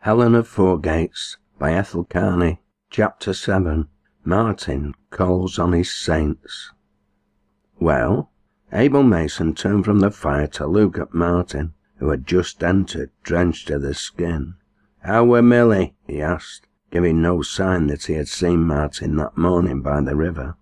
Helen of Fourgates by Ethel Carnie. Chapter 7. Martin calls on his saints. Well, Abel Mason turned from the fire to look at Martin, who had just entered, drenched to the skin. "How were Milly?" he asked, giving no sign that he had seen Martin that morning by the river.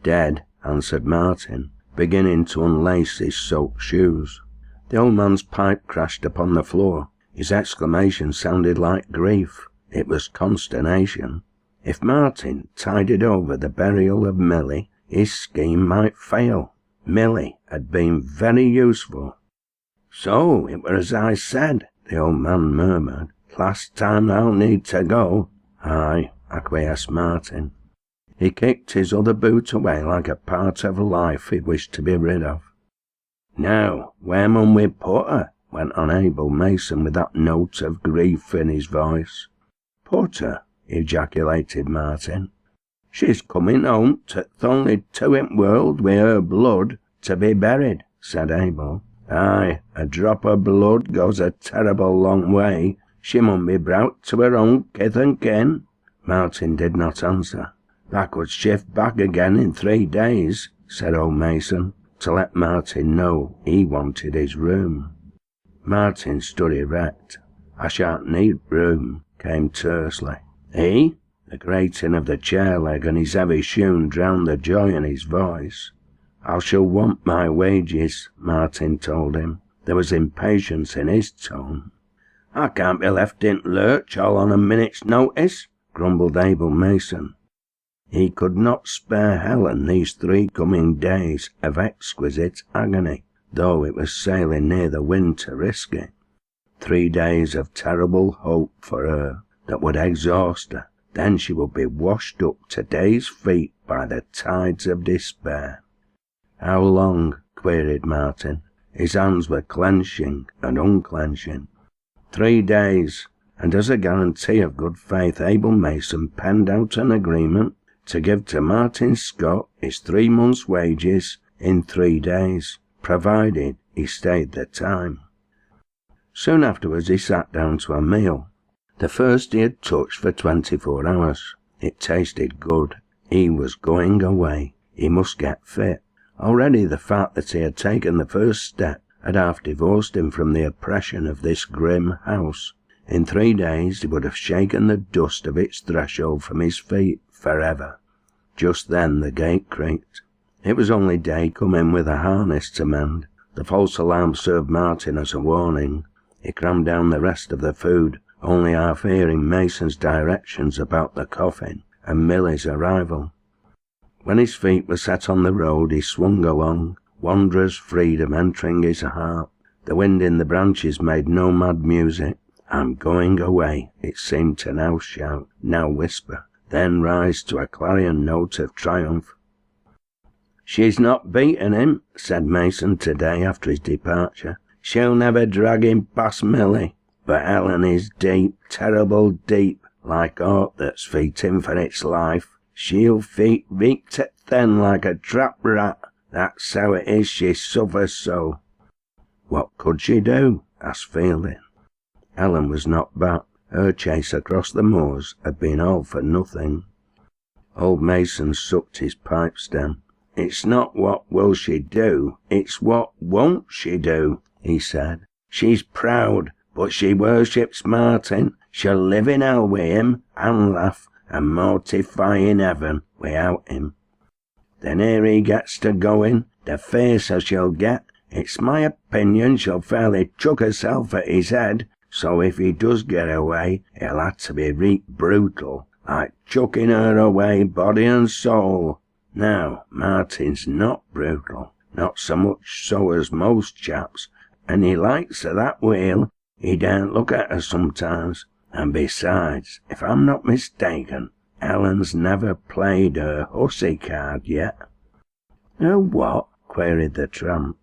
"Dead," answered Martin, beginning to unlace his soaked shoes. The old man's pipe crashed upon the floor. His exclamation sounded like grief. It was consternation. If Martin tided over the burial of Milly, his scheme might fail. Milly had been very useful. "So it were as I said," the old man murmured. "Last time I'll need to go." "Aye," acquiesced Martin. He kicked his other boot away like a part of life he wished to be rid of. "Now, where mun we put her?" went on Abel Mason with that note of grief in his voice. "Put her?" ejaculated Martin. "She's coming home to th' only two in world wi' her blood to be buried," said Abel. "Aye, a drop o' blood goes a terrible long way. She mun be browt to her own kith and kin." Martin did not answer. "I could shift back again in 3 days," said old Mason, to let Martin know he wanted his room. Martin stood erect. "I shan't need room," came tersely. "Eh?" The grating of the chair leg and his heavy shoon drowned the joy in his voice. "I shall want my wages," Martin told him. There was impatience in his tone. "I can't be left in lurch all on a minute's notice," grumbled Abel Mason. He could not spare Helen these 3 coming days of exquisite agony, though it was sailing near the wind to risk it. 3 days of terrible hope for her that would exhaust her. Then she would be washed up to day's feet by the tides of despair. "How long?" queried Martin. His hands were clenching and unclenching. 3 days, and as a guarantee of good faith Abel Mason penned out an agreement to give to Martin Scott his 3 months' wages in 3 days, provided he stayed the time. Soon afterwards he sat down to a meal, the first he had touched for 24 hours. It tasted good. He was going away. He must get fit. Already the fact that he had taken the first step had half divorced him from the oppression of this grim house. In 3 days he would have shaken the dust of its threshold from his feet forever. Just then the gate creaked. It was only Day come in with a harness to mend. The false alarm served Martin as a warning. He crammed down the rest of the food, only half hearing Mason's directions about the coffin and Milly's arrival. When his feet were set on the road he swung along, wanderer's freedom entering his heart. The wind in the branches made no mad music. "I'm going away," it seemed to now shout, now whisper, then rise to a clarion note of triumph. "She's not beaten him," said Mason today after his departure. "She'll never drag him past Milly. But Helen is deep, terrible deep, like aught that's fighting for its life. She'll fight reek to then like a trap rat. That's how it is she suffers so." "What could she do?" asked Fielding. Helen was not back. Her chase across the moors had been all for nothing. Old Mason sucked his pipe stem. "It's not what will she do, it's what won't she do," he said. "She's proud, but she worships Martin. She'll live in hell with him, and laugh, and mortify in heaven without him. Then here he gets to going, the fiercer she'll get. It's my opinion she'll fairly chuck herself at his head, so if he does get away, it'll have to be reet brutal, like chucking her away body and soul. Now, Martin's not brutal, not so much so as most chaps, and he likes her that wheel. He daren't look at her sometimes, and besides, if I'm not mistaken, Helen's never played her hussy card yet." "Her what?" queried the tramp.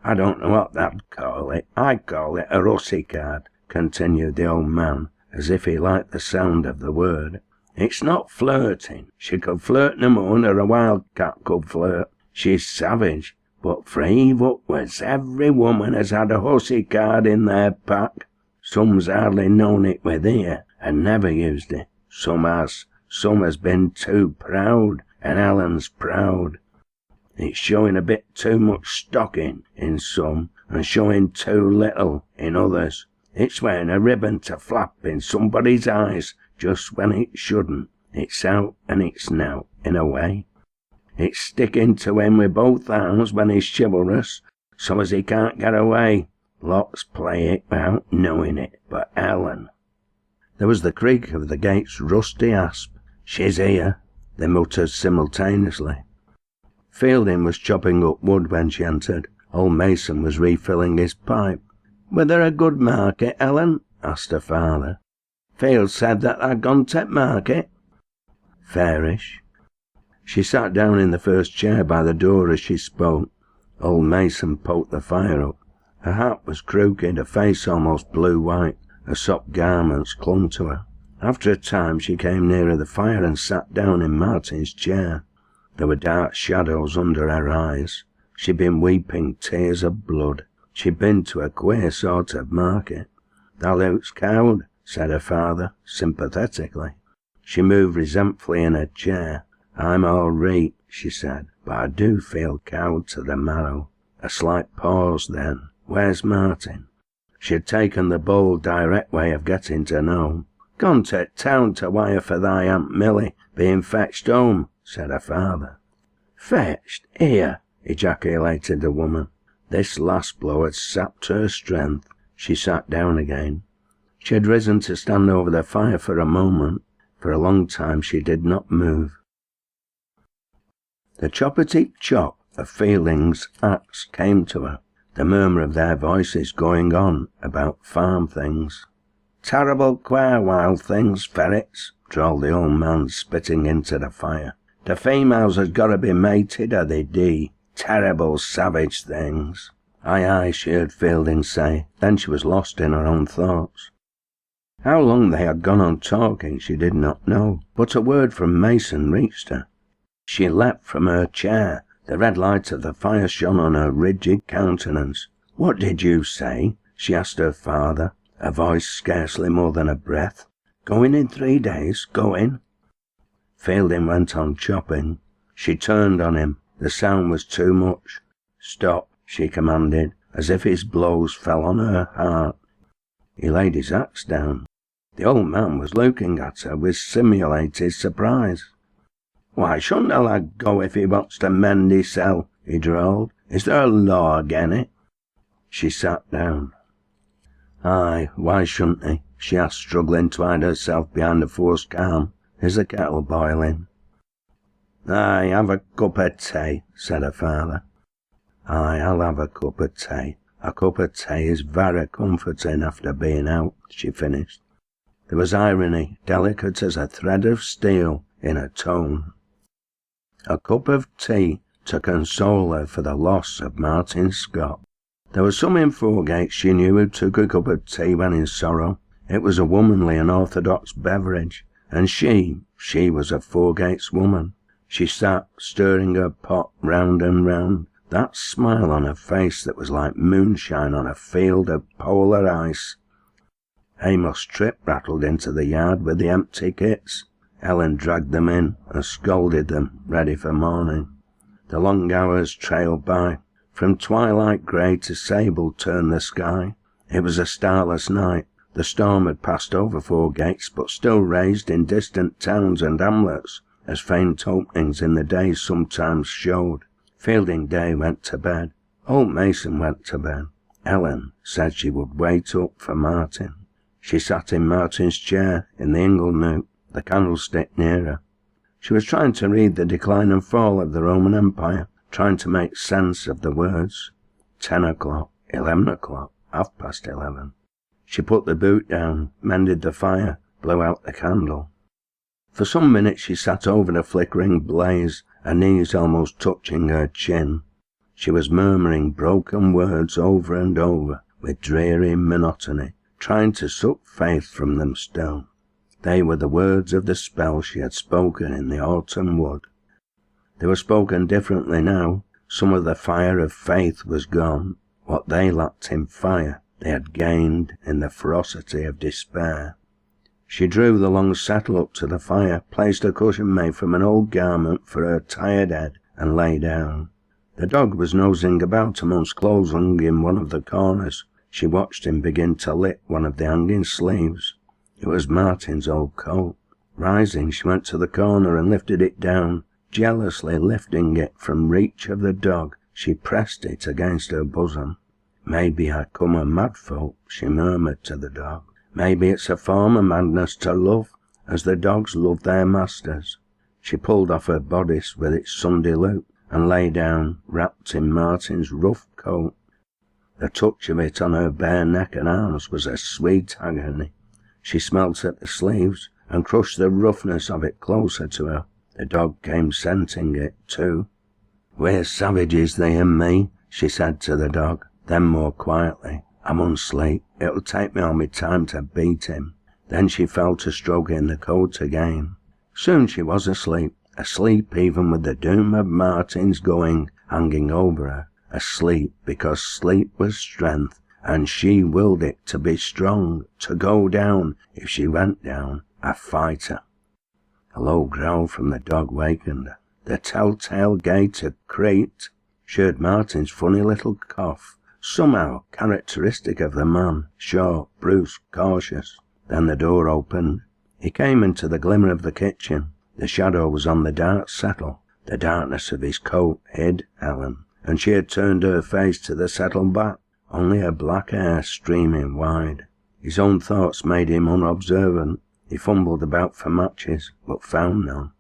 "I don't know what they'd call it. I call it a hussy card," continued the old man, as if he liked the sound of the word. "It's not flirting. She could flirt no more nor a wild cat could flirt. She's savage, but for eve upwards every woman has had a hussy card in their pack. Some's hardly known it with here, and never used it. Some has been too proud, and Helen's proud. It's showing a bit too much stocking in some, and showing too little in others. It's wearing a ribbon to flap in somebody's eyes just when it shouldn't. It's out and it's now, in a way. It's sticking to him with both arms when he's chivalrous, so as he can't get away. Lots play it without knowing it, but Helen. There was the creak of the gate's rusty hasp. She's here, they muttered simultaneously. Fielding was chopping up wood when she entered. Old Mason was refilling his pipe. "Were there a good market, Helen?" asked her father. "Field said that I'd gone to market." "Fairish." She sat down in the first chair by the door as she spoke. Old Mason poked the fire up. Her hat was crooked, her face almost blue-white. Her sopped garments clung to her. After a time she came nearer the fire and sat down in Martin's chair. There were dark shadows under her eyes. She'd been weeping tears of blood. She'd been to a queer sort of market. "Thou looks cowed," said her father, sympathetically. She moved resentfully in her chair. "I'm all right," she said, "but I do feel cowed to the marrow." A slight pause, then. "Where's Martin?" She had taken the bold, direct way of getting to know. "Gone to town to wire for thy Aunt Milly being fetched home," said her father. "Fetched? Here!" ejaculated the woman. This last blow had sapped her strength. She sat down again. She had risen to stand over the fire for a moment. For a long time she did not move. The choppity-chop of Fielding's axe came to her, the murmur of their voices going on about farm things. "Terrible queer wild things, ferrets," drawled the old man, spitting into the fire. "The females has got to be mated or they die. Terrible savage things." "Aye, aye," she heard Fielding say. Then she was lost in her own thoughts. How long they had gone on talking she did not know, but a word from Mason reached her. She leapt from her chair. The red light of the fire shone on her rigid countenance. "What did you say?" she asked her father, a voice scarcely more than a breath. "Going in 3 days? Going?" Fielding went on chopping. She turned on him. The sound was too much. "Stop," she commanded, as if his blows fell on her heart. He laid his axe down. The old man was looking at her with simulated surprise. "Why shouldn't a lad go if he wants to mend hissel?" he drawled. "Is there a law again it?" She sat down. "Aye, why shouldn't he?" she asked, struggling to hide herself behind a forced calm. "Is the kettle boiling?" "Aye, have a cup of tea," said her father. "Aye, I'll have a cup of tea. A cup of tea is very comforting after being out," she finished. There was irony, delicate as a thread of steel, in her tone. A cup of tea to console her for the loss of Martin Scott. There was some in Foregate she knew who took a cup of tea when in sorrow. It was a womanly and orthodox beverage, and she was a Foregate's woman. She sat, stirring her pot round and round, that smile on her face that was like moonshine on a field of polar ice. Amos Tripp rattled into the yard with the empty kits. Helen dragged them in and scolded them, ready for morning. The long hours trailed by. From twilight grey to sable turned the sky. It was a starless night. The storm had passed over Foregates, but still raged in distant towns and hamlets, as faint openings in the day sometimes showed. Fielding Day went to bed. Old Mason went to bed. Helen said she would wait up for Martin. She sat in Martin's chair in the ingle nook, the candlestick near her. She was trying to read the decline and fall of the Roman Empire, trying to make sense of the words. 10 o'clock, 11 o'clock, 11:30. She put the boot down, mended the fire, blew out the candle. For some minutes she sat over the flickering blaze, her knees almost touching her chin. She was murmuring broken words over and over, with dreary monotony, trying to suck faith from them still. They were the words of the spell she had spoken in the autumn wood. They were spoken differently now. Some of the fire of faith was gone. What they lacked in fire, they had gained in the ferocity of despair. She drew the long settle up to the fire, placed a cushion made from an old garment for her tired head, and lay down. The dog was nosing about amongst clothes hung in one of the corners. She watched him begin to lick one of the hanging sleeves. It was Martin's old coat. Rising, she went to the corner and lifted it down. Jealously lifting it from reach of the dog, she pressed it against her bosom. "Maybe I come a mad folk," she murmured to the dog. "Maybe it's a form of madness to love, as the dogs love their masters." She pulled off her bodice with its Sunday loop, and lay down, wrapped in Martin's rough coat. The touch of it on her bare neck and arms was a sweet agony. She smelt at the sleeves, and crushed the roughness of it closer to her. The dog came scenting it too. "We're savages, thee and me," she said to the dog. Then more quietly, "I mun sleep. It'll take me all my time to beat him." Then she fell to stroking the coat again. Soon she was asleep even with the doom of Martin's going hanging over her, asleep because sleep was strength, and she willed it to be strong, to go down, if she went down, a fighter. A low growl from the dog wakened her. The telltale gate had creaked. She heard Martin's funny little cough, somehow characteristic of the man, short, brusque, cautious. Then the door opened. He came into the glimmer of the kitchen. The shadow was on the dark settle. The darkness of his coat hid Helen, and she had turned her face to the settle back, only her black hair streaming wide. His own thoughts made him unobservant. He fumbled about for matches, but found none.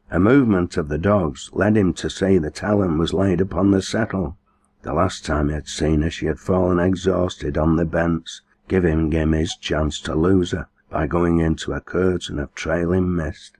A movement of the dog's led him to see that Helen was laid upon the settle. The last time he had seen her, she had fallen exhausted on the bents, giving him his chance to lose her by going into a curtain of trailing mist.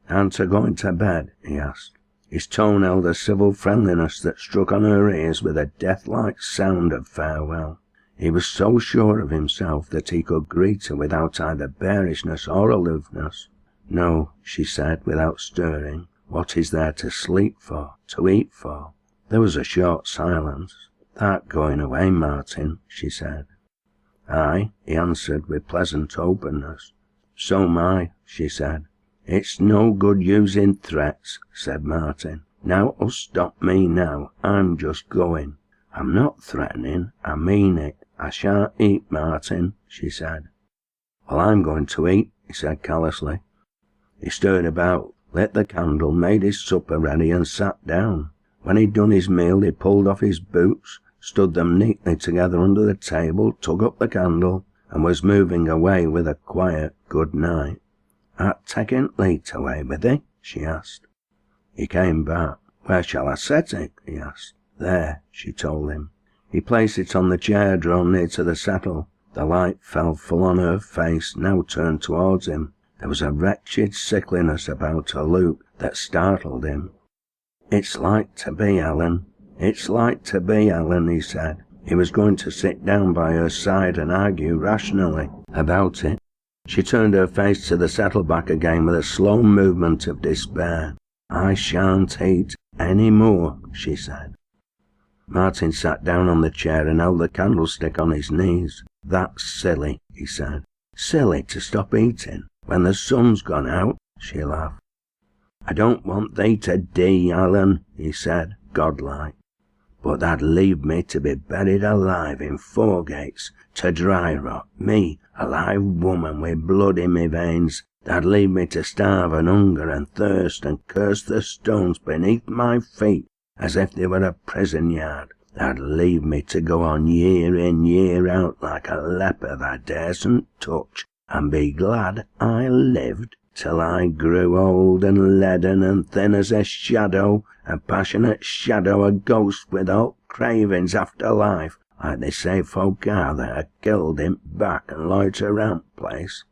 "Aren't I going to bed?" he asked. His tone held a civil friendliness that struck on her ears with a death-like sound of farewell. He was so sure of himself that he could greet her without either bearishness or aloofness. "No," she said, without stirring. "What is there to sleep for, to eat for?" There was a short silence. "Thou'rt going away, Martin," she said. "Aye," he answered with pleasant openness. "So'm I," she said. "It's no good using threats," said Martin. "Now will stop me now. I'm just going." "I'm not threatening, I mean it. I shan't eat, Martin," she said. "Well, I'm going to eat," he said callously. He stirred about, lit the candle, made his supper ready, and sat down. When he'd done his meal, he pulled off his boots, stood them neatly together under the table, took up the candle, and was moving away with a quiet good night. "Art taking Leet away with thee?" she asked. He came back. "Where shall I set it?" he asked. "There," she told him. He placed it on the chair drawn near to the settle. The light fell full on her face, now turned towards him. There was a wretched sickliness about her look that startled him. "It's like to be, Helen. It's like to be, Helen," he said. He was going to sit down by her side and argue rationally about it. She turned her face to the settle-back again with a slow movement of despair. "I shan't eat any more," she said. Martin sat down on the chair and held the candlestick on his knees. "That's silly," he said. "Silly to stop eating when the sun's gone out," she laughed. "I don't want thee to die, Helen," he said, godlike. "But tha'd leave me to be buried alive in Foregates, to dry rot, me, a live woman with blood in me veins. Tha'd leave me to starve and hunger and thirst and curse the stones beneath my feet as if they were a prison yard. Tha'd leave me to go on year in, year out like a leper thou daresn't touch, and be glad I lived till I grew old and leaden and thin as a shadow, a passionate shadow, a ghost without cravings after life, like they say folk are that are killed in back and loiter round place.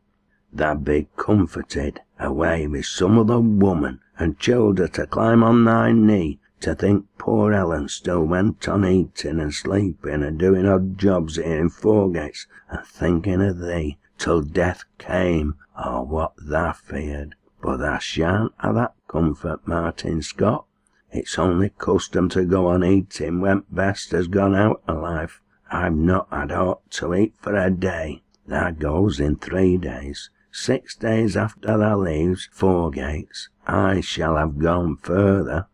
Tha'd be comforted away with some other woman, and childer to climb on thy knee, to think poor Helen still went on eating and sleeping and doing odd jobs here in Foregates and thinking of thee, till death came, or what thou feared. But thou shan't have that comfort, Martin Scott. It's only custom to go on eating when best has gone out of life, I've not had aught to eat for a day. Thou goes in 3 days. 6 days after thou leaves Foregates, I shall have gone further."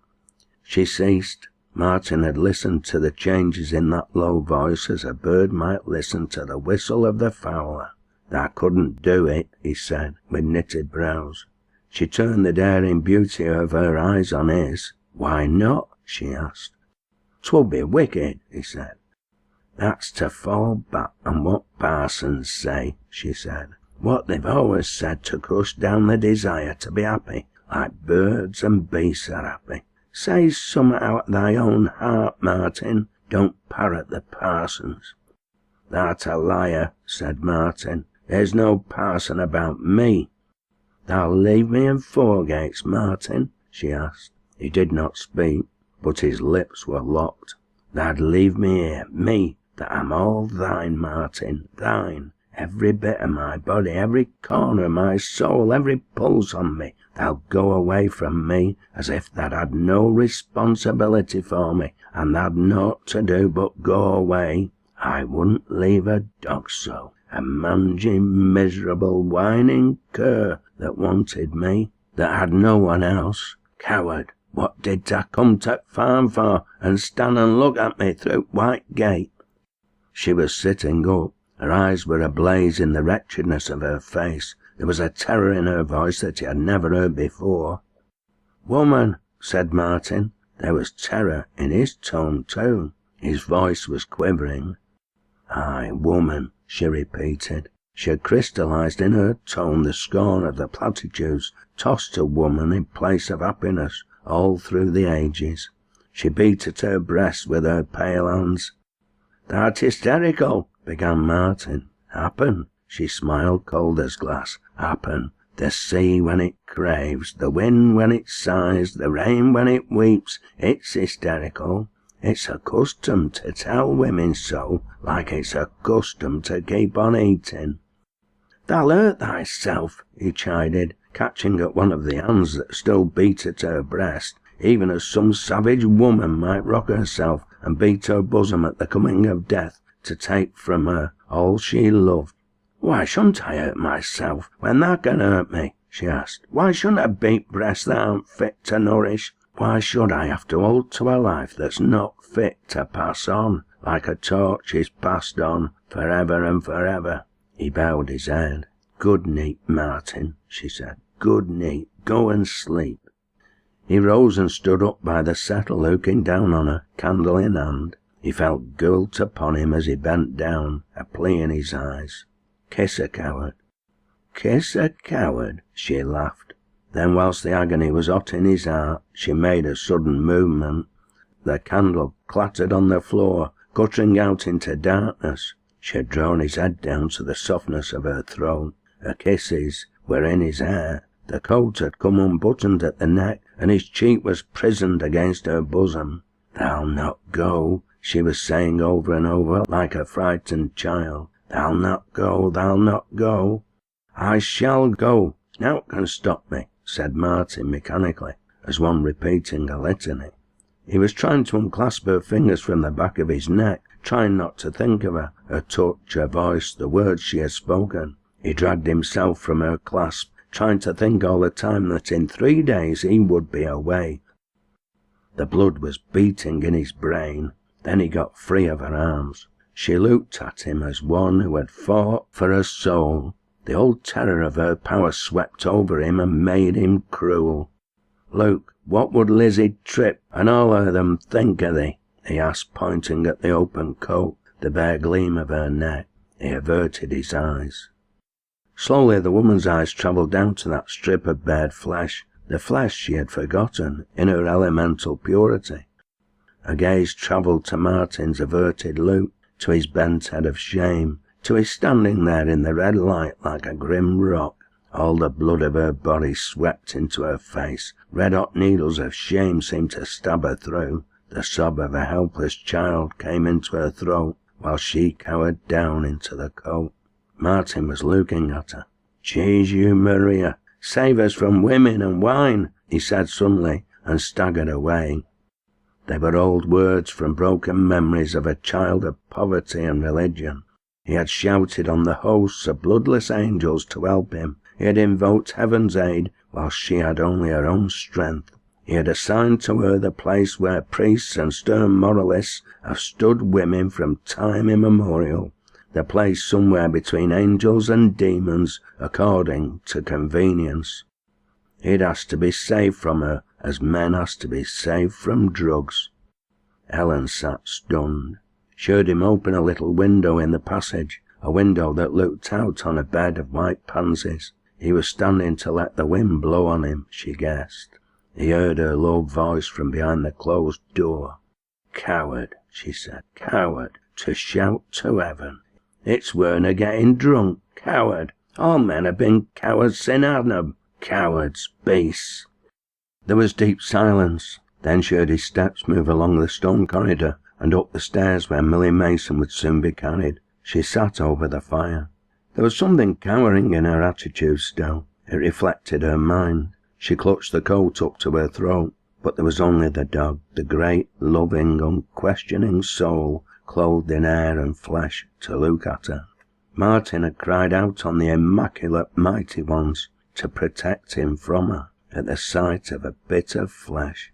She ceased. Martin had listened to the changes in that low voice as a bird might listen to the whistle of the fowler. "Thou couldn't do it," he said, with knitted brows. She turned the daring beauty of her eyes on his. "Why not?" she asked. "'Twould be wicked," he said. "That's to fall back on what parsons say," she said. "What they've always said to crush down the desire to be happy, like birds and beasts are happy. Say summat out of thy own heart, Martin. Don't parrot the parsons." "Thou'rt a liar," said Martin. "There's no parson about me." "Thou'll leave me in Foregates, Martin?" she asked. He did not speak, but his lips were locked. "Thou'd leave me here, me, that am all thine, Martin, thine. Every bit of my body, every corner of my soul, every pulse on me, thou'll go away from me as if thou'd had no responsibility for me, and thou'd naught to do but go away. I wouldn't leave a dog so, a manging, miserable, whining cur that wanted me, that had no one else. Coward, what did ta come to th' farm for, and stand and look at me through White Gate?" She was sitting up. Her eyes were ablaze in the wretchedness of her face. There was a terror in her voice that he had never heard before. "Woman," said Martin. There was terror in his tone too. His voice was quivering. "Aye, woman," she repeated. She had crystallized in her tone the scorn of the platitudes tossed to woman in place of happiness all through the ages. She beat at her breast with her pale hands. "Thou'rt hysterical," began Martin. "Happen," she smiled, cold as glass. "Happen. The sea when it craves, the wind when it sighs, the rain when it weeps, it's hysterical. It's a custom to tell women so, like it's a custom to keep on eating." "Thou'll hurt thyself," he chided, catching at one of the hands that still beat at her breast, even as some savage woman might rock herself and beat her bosom at the coming of death to take from her all she loved. "Why shouldn't I hurt myself when thou can hurt me?" she asked. "Why shouldn't I beat breasts that aren't fit to nourish? Why should I have to hold to a life that's not fit to pass on, like a torch is passed on, forever and forever?" He bowed his head. "Good night, Martin," she said. "Good night. Go and sleep." He rose and stood up by the settle, looking down on her, candle in hand. He felt guilt upon him as he bent down, a plea in his eyes. "Kiss a coward." "Kiss a coward," she laughed. Then, whilst the agony was hot in his heart, she made a sudden movement. The candle clattered on the floor, guttering out into darkness. She had drawn his head down to the softness of her throat. Her kisses were in his hair. The coat had come unbuttoned at the neck, and his cheek was prisoned against her bosom. "Thou'll not go," she was saying over and over like a frightened child. "Thou'll not go, thou'll not go." "I shall go. Nought can stop me," said Martin mechanically, as one repeating a litany. He was trying to unclasp her fingers from the back of his neck, trying not to think of her, her touch, her voice, the words she had spoken. He dragged himself from her clasp, trying to think all the time that in 3 days he would be away. The blood was beating in his brain. Then he got free of her arms. She looked at him as one who had fought for her soul. The old terror of her power swept over him and made him cruel. "Luke, what would Lizzie Tripp and all of them think of thee?" he asked, pointing at the open coat, the bare gleam of her neck. He averted his eyes. Slowly the woman's eyes travelled down to that strip of bared flesh, the flesh she had forgotten in her elemental purity. Her gaze travelled to Martin's averted look, to his bent head of shame, to his standing there in the red light like a grim rock. All the blood of her body swept into her face. Red-hot needles of shame seemed to stab her through. The sob of a helpless child came into her throat, while she cowered down into the coat. Martin was looking at her. "Jesu Maria, save us from women and wine," he said suddenly, and staggered away. They were old words from broken memories of a child of poverty and religion. He had shouted on the hosts of bloodless angels to help him. He had invoked heaven's aid whilst she had only her own strength. He had assigned to her the place where priests and stern moralists have stood women from time immemorial, the place somewhere between angels and demons according to convenience. He'd asked to be saved from her as men asked to be saved from drugs. Helen sat stunned. She heard him open a little window in the passage, a window that looked out on a bed of white pansies. He was standing to let the wind blow on him, she guessed. He heard her low voice from behind the closed door. "Coward," she said, "coward, to shout to heaven. It's Werner getting drunk. Coward. All men have been cowards sin Adam. Cowards, beasts." There was deep silence. Then she heard his steps move along the stone corridor and up the stairs where Millie Mason would soon be carried. She sat over the fire. There was something cowering in her attitude still. It reflected her mind. She clutched the coat up to her throat, but there was only the dog, the great, loving, unquestioning soul, clothed in hair and flesh, to look at her. Martin had cried out on the immaculate mighty ones to protect him from her at the sight of a bit of flesh.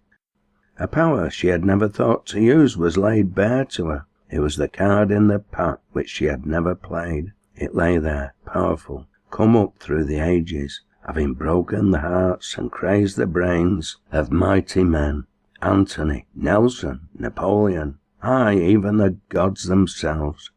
A power she had never thought to use was laid bare to her. It was the card in the pack which she had never played. It lay there, powerful, come up through the ages, having broken the hearts and crazed the brains of mighty men. Antony, Nelson, Napoleon, aye, even the gods themselves.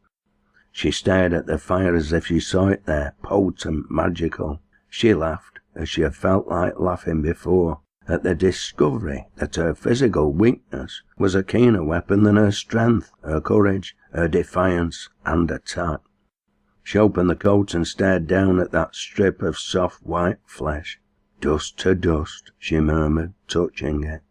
She stared at the fire as if she saw it there, potent, magical. She laughed, as she had felt like laughing before, at the discovery that her physical weakness was a keener weapon than her strength, her courage, her defiance and attack. She opened the coat and stared down at that strip of soft white flesh. "Dust to dust," she murmured, touching it.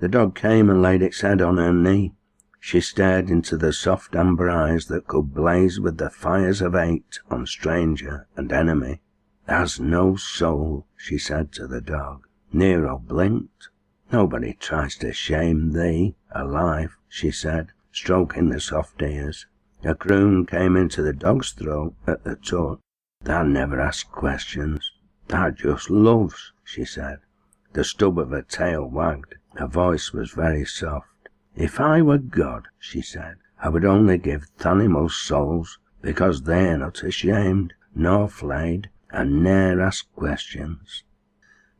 The dog came and laid its head on her knee. She stared into the soft amber eyes that could blaze with the fires of hate on stranger and enemy. "There's no soul," she said to the dog. Nero blinked. "Nobody tries to shame thee alive," she said, stroking the soft ears. A croon came into the dog's throat at the touch. "Thou never asks questions. Thou just loves," she said. The stub of her tail wagged. Her voice was very soft. "If I were God," she said, "I would only give th'animals souls, because they're not ashamed, nor flayed, and ne'er ask questions."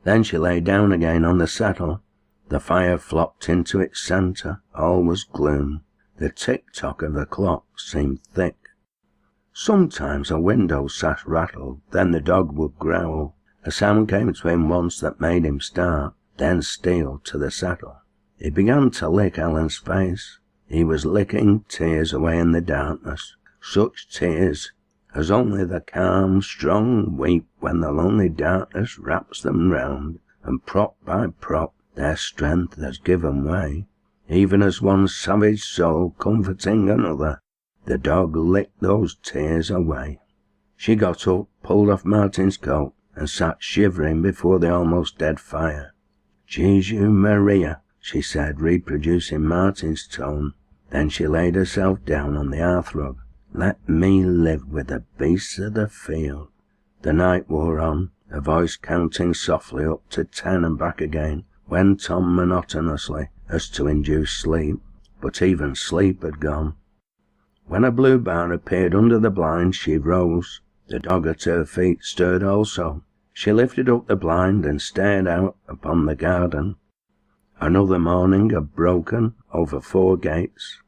Then she lay down again on the settle. The fire flopped into its centre. All was gloom. The tick-tock of the clock seemed thick. Sometimes a window sash rattled, then the dog would growl. A sound came to him once that made him start, then steal to the settle. He began to lick Helen's face. He was licking tears away in the darkness, such tears as only the calm, strong weep when the lonely darkness wraps them round, and prop by prop their strength has given way. Even as one savage soul comforting another, the dog licked those tears away. She got up, pulled off Martin's coat, and sat shivering before the almost dead fire. "Jesu Maria," she said, reproducing Martin's tone. Then she laid herself down on the hearthrug. "Let me live with the beasts of the field." The night wore on, her voice counting softly up to 10 and back again, went on monotonously as to induce sleep, but even sleep had gone. When a blue bar appeared under the blind, she rose. The dog at her feet stirred also. She lifted up the blind and stared out upon the garden. Another morning had broken over 4 gates.